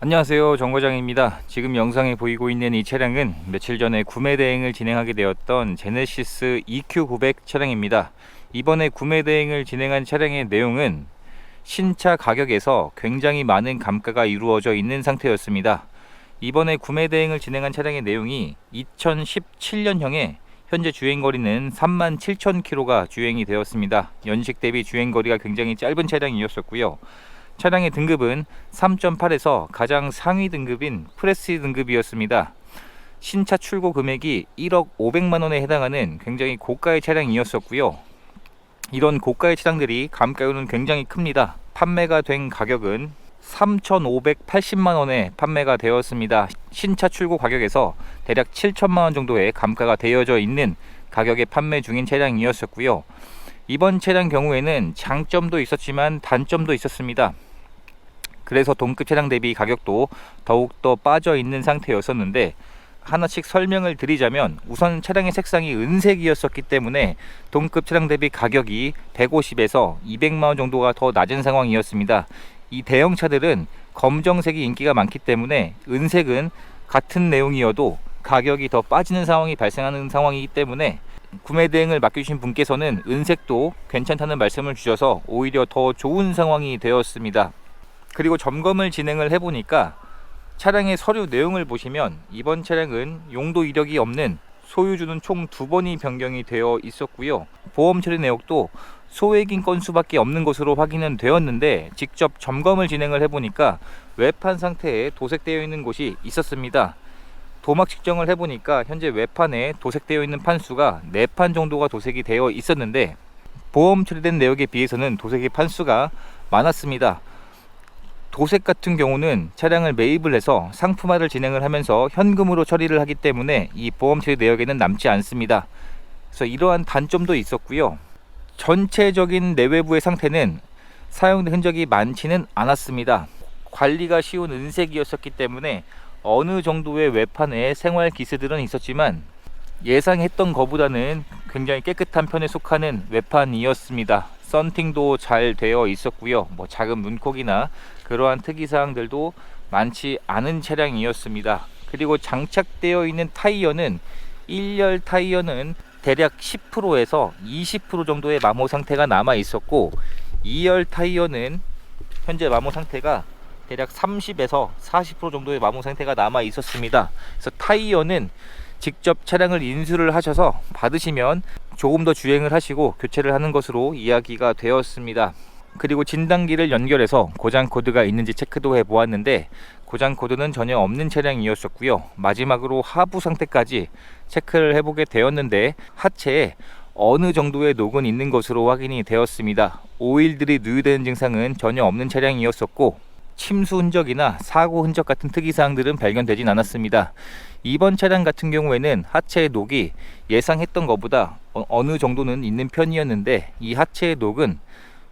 안녕하세요, 정거장입니다. 지금 영상에 보이고 있는 이 차량은 며칠 전에 구매 대행을 진행하게 되었던 제네시스 EQ900 차량입니다. 이번에 구매 대행을 진행한 차량의 내용은 신차 가격에서 굉장히 많은 감가가 이루어져 있는 상태였습니다. 이번에 구매 대행을 진행한 차량의 내용이 2017년형에 현재 주행거리는 37,000km가 주행이 되었습니다. 연식 대비 주행거리가 굉장히 짧은 차량이었었고요. 차량의 등급은 3.8에서 가장 상위 등급인 프레스 등급이었습니다. 신차 출고 금액이 1억 500만원에 해당하는 굉장히 고가의 차량이었었고요. 이런 고가의 차량들이 감가율은 굉장히 큽니다. 판매가 된 가격은 3,580만원에 판매가 되었습니다. 신차 출고 가격에서 대략 7천만원 정도의 감가가 되어져 있는 가격에 판매 중인 차량이었었고요. 이번 차량 경우에는 장점도 있었지만 단점도 있었습니다. 그래서 동급 차량 대비 가격도 더욱더 빠져 있는 상태였었는데, 하나씩 설명을 드리자면 우선 차량의 색상이 은색이었었기 때문에 동급 차량 대비 가격이 150에서 200만원 정도가 더 낮은 상황이었습니다. 이 대형차들은 검정색이 인기가 많기 때문에 은색은 같은 내용이어도 가격이 더 빠지는 상황이 발생하는 상황이기 때문에 구매 대행을 맡겨주신 분께서는 은색도 괜찮다는 말씀을 주셔서 오히려 더 좋은 상황이 되었습니다. 그리고 점검을 진행을 해보니까 차량의 서류 내용을 보시면 이번 차량은 용도 이력이 없는 소유주는 총 2번이 변경이 되어 있었고요. 보험 처리 내역도 소액인 건수밖에 없는 것으로 확인은 되었는데, 직접 점검을 진행을 해보니까 외판 상태에 도색되어 있는 곳이 있었습니다. 도막 측정을 해보니까 현재 외판에 도색되어 있는 판수가 4판 정도가 도색이 되어 있었는데, 보험 처리된 내역에 비해서는 도색의 판수가 많았습니다. 도색 같은 경우는 차량을 매입을 해서 상품화를 진행을 하면서 현금으로 처리를 하기 때문에 이 보험 처리 내역에는 남지 않습니다. 그래서 이러한 단점도 있었고요. 전체적인 내외부의 상태는 사용된 흔적이 많지는 않았습니다. 관리가 쉬운 은색이었었기 때문에 어느 정도의 외판에 생활 기스들은 있었지만 예상했던 것보다는 굉장히 깨끗한 편에 속하는 외판이었습니다. 썬팅도 잘 되어 있었고요. 작은 문콕이나 그러한 특이사항들도 많지 않은 차량이었습니다. 그리고 장착되어 있는 타이어는 1열 타이어는 대략 10%에서 20% 정도의 마모 상태가 남아 있었고, 2열 타이어는 현재 마모 상태가 대략 30에서 40% 정도의 마모 상태가 남아 있었습니다. 그래서 타이어는 직접 차량을 인수를 하셔서 받으시면 조금 더 주행을 하시고 교체를 하는 것으로 이야기가 되었습니다. 그리고 진단기를 연결해서 고장 코드가 있는지 체크도 해 보았는데 고장 코드는 전혀 없는 차량이었었고요. 마지막으로 하부 상태까지 체크를 해보게 되었는데 하체에 어느 정도의 녹은 있는 것으로 확인이 되었습니다. 오일들이 누유되는 증상은 전혀 없는 차량이었었고, 침수 흔적이나 사고 흔적 같은 특이사항들은 발견되진 않았습니다. 이번 차량 같은 경우에는 하체의 녹이 예상했던 것보다 어느 정도는 있는 편이었는데, 이 하체의 녹은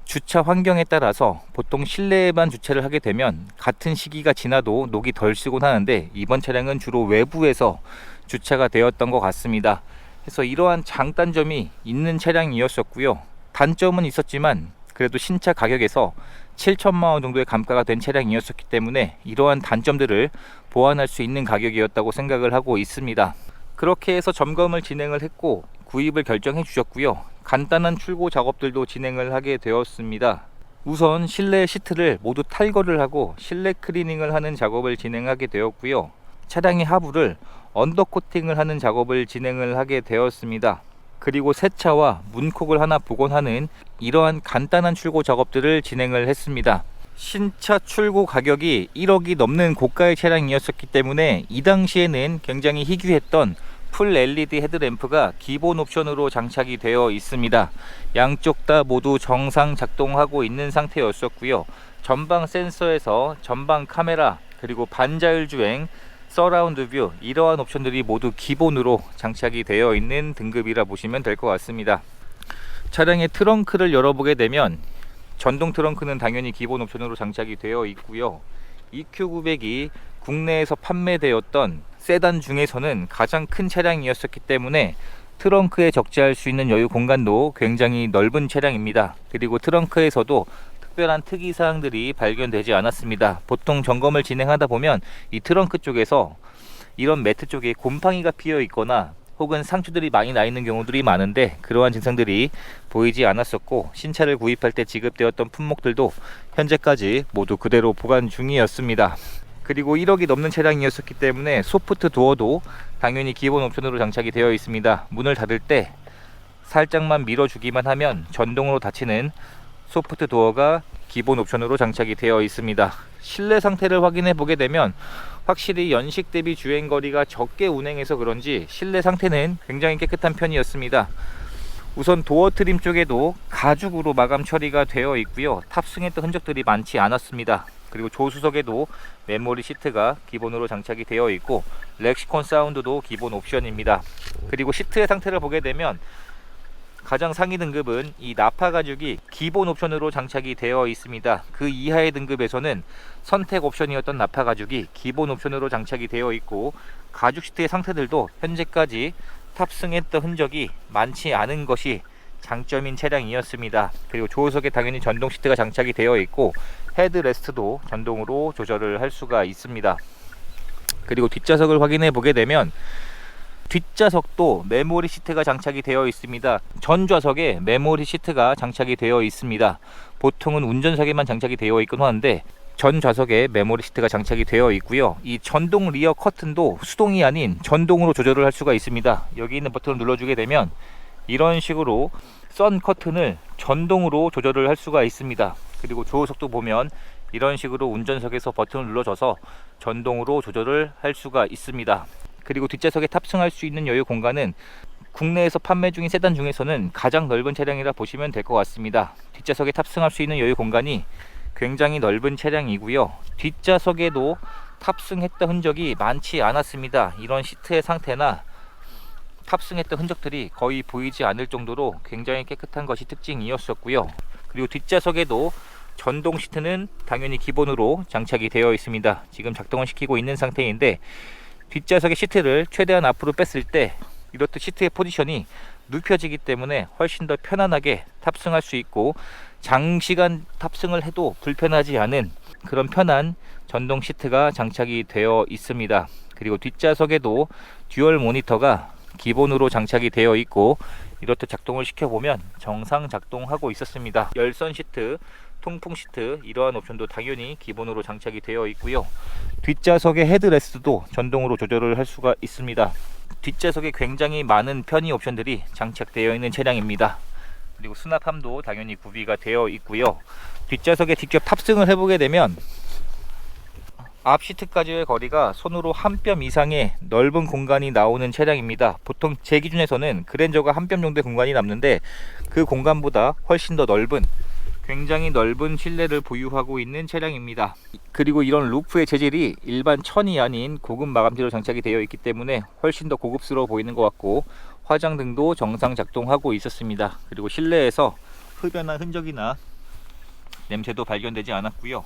주차 환경에 따라서 보통 실내에만 주차를 하게 되면 같은 시기가 지나도 녹이 덜 쓰곤 하는데, 이번 차량은 주로 외부에서 주차가 되었던 것 같습니다. 그래서 이러한 장단점이 있는 차량이었었고요. 단점은 있었지만 그래도 신차 가격에서 7천만원 정도의 감가가 된 차량이었었기 때문에 이러한 단점들을 보완할 수 있는 가격이었다고 생각을 하고 있습니다. 그렇게 해서 점검을 진행을 했고 구입을 결정해 주셨고요. 간단한 출고 작업들도 진행을 하게 되었습니다. 우선 실내 시트를 모두 탈거를 하고 실내 클리닝을 하는 작업을 진행하게 되었고요. 차량의 하부를 언더코팅을 하는 작업을 진행을 하게 되었습니다. 그리고 세차와 문콕을 하나 복원하는 이러한 간단한 출고 작업들을 진행을 했습니다. 신차 출고 가격이 1억이 넘는 고가의 차량이었기 때문에 이 당시에는 굉장히 희귀했던 풀 LED 헤드램프가 기본 옵션으로 장착이 되어 있습니다. 양쪽 다 모두 정상 작동하고 있는 상태였었고요. 전방 센서에서 전방 카메라, 그리고 반자율 주행, 서라운드 뷰, 이러한 옵션들이 모두 기본으로 장착이 되어 있는 등급이라 보시면 될 것 같습니다. 차량의 트렁크를 열어보게 되면 전동 트렁크는 당연히 기본 옵션으로 장착이 되어 있고요. EQ900이 국내에서 판매되었던 세단 중에서는 가장 큰 차량이었기 때문에 트렁크에 적재할 수 있는 여유 공간도 굉장히 넓은 차량입니다. 그리고 트렁크에서도 특별한 특이사항들이 발견되지 않았습니다. 보통 점검을 진행하다 보면 이 트렁크 쪽에서 이런 매트 쪽에 곰팡이가 피어 있거나 혹은 상추들이 많이 나 있는 경우들이 많은데 그러한 증상들이 보이지 않았었고, 신차를 구입할 때 지급되었던 품목들도 현재까지 모두 그대로 보관 중이었습니다. 그리고 1억이 넘는 차량이었기 때문에 소프트 도어도 당연히 기본 옵션으로 장착이 되어 있습니다. 문을 닫을 때 살짝만 밀어주기만 하면 전동으로 닫히는 소프트 도어가 기본 옵션으로 장착이 되어 있습니다. 실내 상태를 확인해 보게 되면 확실히 연식 대비 주행거리가 적게 운행해서 그런지 실내 상태는 굉장히 깨끗한 편이었습니다. 우선 도어 트림 쪽에도 가죽으로 마감 처리가 되어 있고요. 탑승했던 흔적들이 많지 않았습니다. 그리고 조수석에도 메모리 시트가 기본으로 장착이 되어 있고 렉시콘 사운드도 기본 옵션입니다. 그리고 시트의 상태를 보게 되면 가장 상위 등급은 이 나파 가죽이 기본 옵션으로 장착이 되어 있습니다. 그 이하의 등급에서는 선택 옵션이었던 나파 가죽이 기본 옵션으로 장착이 되어 있고, 가죽 시트의 상태들도 현재까지 탑승했던 흔적이 많지 않은 것이 장점인 차량이었습니다. 그리고 조수석에 당연히 전동 시트가 장착이 되어 있고 헤드레스트도 전동으로 조절을 할 수가 있습니다. 그리고 뒷좌석을 확인해 보게 되면 뒷좌석도 메모리 시트가 장착이 되어 있습니다. 전 좌석에 메모리 시트가 장착이 되어 있습니다. 보통은 운전석에만 장착이 되어 있곤 하는데 전 좌석에 메모리 시트가 장착이 되어 있고요. 이 전동 리어 커튼도 수동이 아닌 전동으로 조절을 할 수가 있습니다. 여기 있는 버튼을 눌러주게 되면 이런 식으로 선 커튼을 전동으로 조절을 할 수가 있습니다. 그리고 조수석도 보면 이런 식으로 운전석에서 버튼을 눌러줘서 전동으로 조절을 할 수가 있습니다. 그리고 뒷좌석에 탑승할 수 있는 여유 공간은 국내에서 판매 중인 세단 중에서는 가장 넓은 차량이라 보시면 될 것 같습니다. 뒷좌석에 탑승할 수 있는 여유 공간이 굉장히 넓은 차량이고요. 뒷좌석에도 탑승했던 흔적이 많지 않았습니다. 이런 시트의 상태나 탑승했던 흔적들이 거의 보이지 않을 정도로 굉장히 깨끗한 것이 특징이었었고요. 그리고 뒷좌석에도 전동 시트는 당연히 기본으로 장착이 되어 있습니다. 지금 작동을 시키고 있는 상태인데 뒷좌석의 시트를 최대한 앞으로 뺐을 때 이렇듯 시트의 포지션이 눕혀지기 때문에 훨씬 더 편안하게 탑승할 수 있고 장시간 탑승을 해도 불편하지 않은 그런 편한 전동 시트가 장착이 되어 있습니다. 그리고 뒷좌석에도 듀얼 모니터가 기본으로 장착이 되어 있고 이렇듯 작동을 시켜보면 정상 작동하고 있었습니다. 열선 시트, 통풍 시트 이러한 옵션도 당연히 기본으로 장착이 되어 있고요. 뒷좌석의 헤드레스트도 전동으로 조절을 할 수가 있습니다. 뒷좌석에 굉장히 많은 편의 옵션들이 장착되어 있는 차량입니다. 그리고 수납함도 당연히 구비가 되어 있고요. 뒷좌석에 직접 탑승을 해보게 되면 앞 시트까지의 거리가 손으로 한 뼘 이상의 넓은 공간이 나오는 차량입니다. 보통 제 기준에서는 그랜저가 한 뼘 정도의 공간이 남는데 그 공간보다 훨씬 더 넓은 굉장히 넓은 실내를 보유하고 있는 차량입니다. 그리고 이런 루프의 재질이 일반 천이 아닌 고급 마감재로 장착이 되어 있기 때문에 훨씬 더 고급스러워 보이는 것 같고 화장등도 정상 작동하고 있었습니다. 그리고 실내에서 흡연한 흔적이나 냄새도 발견되지 않았고요.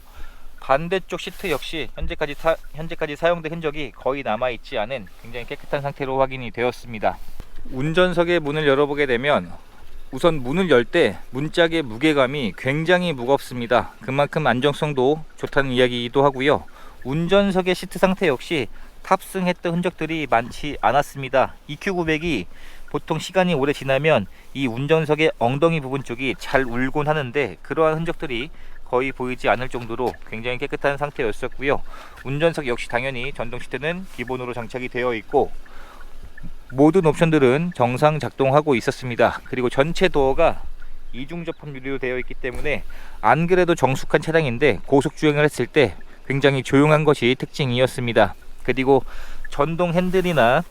반대쪽 시트 역시 현재까지 사용된 흔적이 거의 남아있지 않은 굉장히 깨끗한 상태로 확인이 되었습니다. 운전석의 문을 열어보게 되면 우선 문을 열 때 문짝의 무게감이 굉장히 무겁습니다. 그만큼 안정성도 좋다는 이야기이기도 하고요. 운전석의 시트 상태 역시 탑승했던 흔적들이 많지 않았습니다. EQ900이 보통 시간이 오래 지나면 이 운전석의 엉덩이 부분 쪽이 잘 울곤 하는데 그러한 흔적들이 거의 보이지 않을 정도로 굉장히 깨끗한 상태였었고요. 운전석 역시 당연히 전동 시트는 기본으로 장착이 되어 있고 모든 옵션들은 정상 작동하고 있었습니다. 그리고 전체 도어가 이중 접합 유리로 되어 있기 때문에 안 그래도 정숙한 차량인데 고속 주행을 했을 때 굉장히 조용한 것이 특징이었습니다. 그리고 전동 핸들이나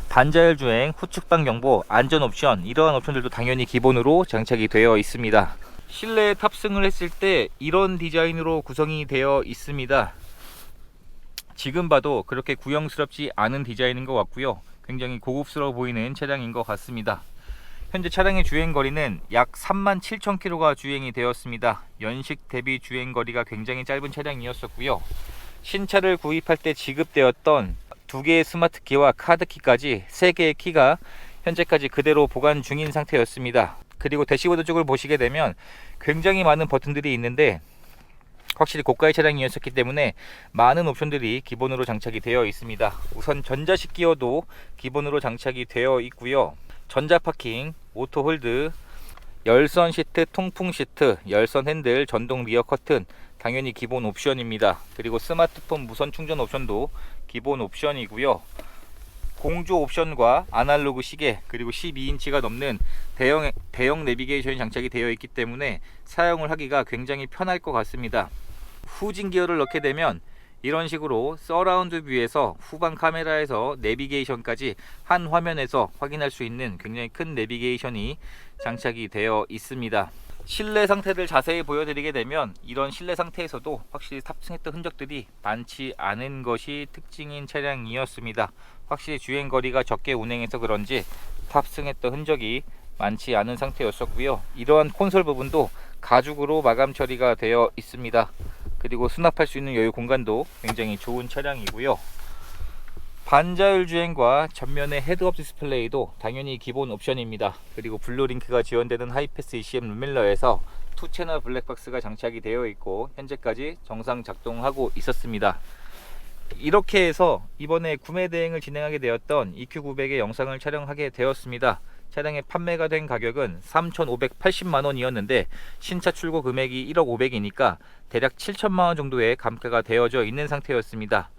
반자율 주행, 후측방 경보, 안전 옵션 이러한 옵션들도 당연히 기본으로 장착이 되어 있습니다. 실내에 탑승을 했을 때 이런 디자인으로 구성이 되어 있습니다. 지금 봐도 그렇게 구형스럽지 않은 디자인인 것 같고요. 굉장히 고급스러워 보이는 차량인 것 같습니다. 현재 차량의 주행거리는 약 37,000km가 주행이 되었습니다. 연식 대비 주행거리가 굉장히 짧은 차량이었었고요. 신차를 구입할 때 지급되었던 2개의 스마트키와 카드키까지 3개의 키가 현재까지 그대로 보관 중인 상태였습니다. 그리고 대시보드 쪽을 보시게 되면 굉장히 많은 버튼들이 있는데 확실히 고가의 차량이었기 때문에 많은 옵션들이 기본으로 장착이 되어 있습니다. 우선 전자식 기어도 기본으로 장착이 되어 있고요. 전자 파킹, 오토 홀드, 열선 시트, 통풍 시트, 열선 핸들, 전동 리어 커튼 당연히 기본 옵션입니다. 그리고 스마트폰 무선 충전 옵션도 기본 옵션이고요. 공조 옵션과 아날로그 시계, 그리고 12인치가 넘는 대형 내비게이션이 장착이 되어 있기 때문에 사용을 하기가 굉장히 편할 것 같습니다. 후진 기어를 넣게 되면 이런 식으로 서라운드 뷰에서 후방 카메라에서 내비게이션까지 한 화면에서 확인할 수 있는 굉장히 큰 내비게이션이 장착이 되어 있습니다. 실내 상태를 자세히 보여드리게 되면 이런 실내 상태에서도 확실히 탑승했던 흔적들이 많지 않은 것이 특징인 차량이었습니다. 확실히 주행거리가 적게 운행해서 그런지 탑승했던 흔적이 많지 않은 상태였었고요. 이러한 콘솔 부분도 가죽으로 마감 처리가 되어 있습니다. 그리고 수납할 수 있는 여유 공간도 굉장히 좋은 차량이고요. 반자율 주행과 전면의 헤드업 디스플레이도 당연히 기본 옵션입니다. 그리고 블루링크가 지원되는 하이패스 ECM 룸밀러에서 2채널 블랙박스가 장착이 되어 있고 현재까지 정상 작동하고 있었습니다. 이렇게 해서 이번에 구매 대행을 진행하게 되었던 EQ900의 영상을 촬영하게 되었습니다. 차량의 판매가 된 가격은 3,580만원이었는데 신차 출고 금액이 1억 500이니까 대략 7천만원 정도의 감가가 되어져 있는 상태였습니다.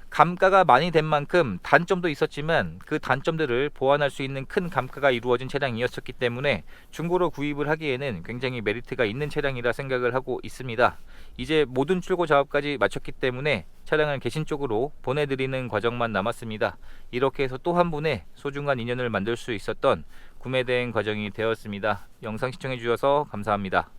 감가가 많이 된 만큼 단점도 있었지만 그 단점들을 보완할 수 있는 큰 감가가 이루어진 차량이었기 때문에 중고로 구입을 하기에는 굉장히 메리트가 있는 차량이라 생각을 하고 있습니다. 이제 모든 출고 작업까지 마쳤기 때문에 차량을 개신 쪽으로 보내드리는 과정만 남았습니다. 이렇게 해서 또 한 분의 소중한 인연을 만들 수 있었던 구매 대행 과정이 되었습니다. 영상 시청해 주셔서 감사합니다.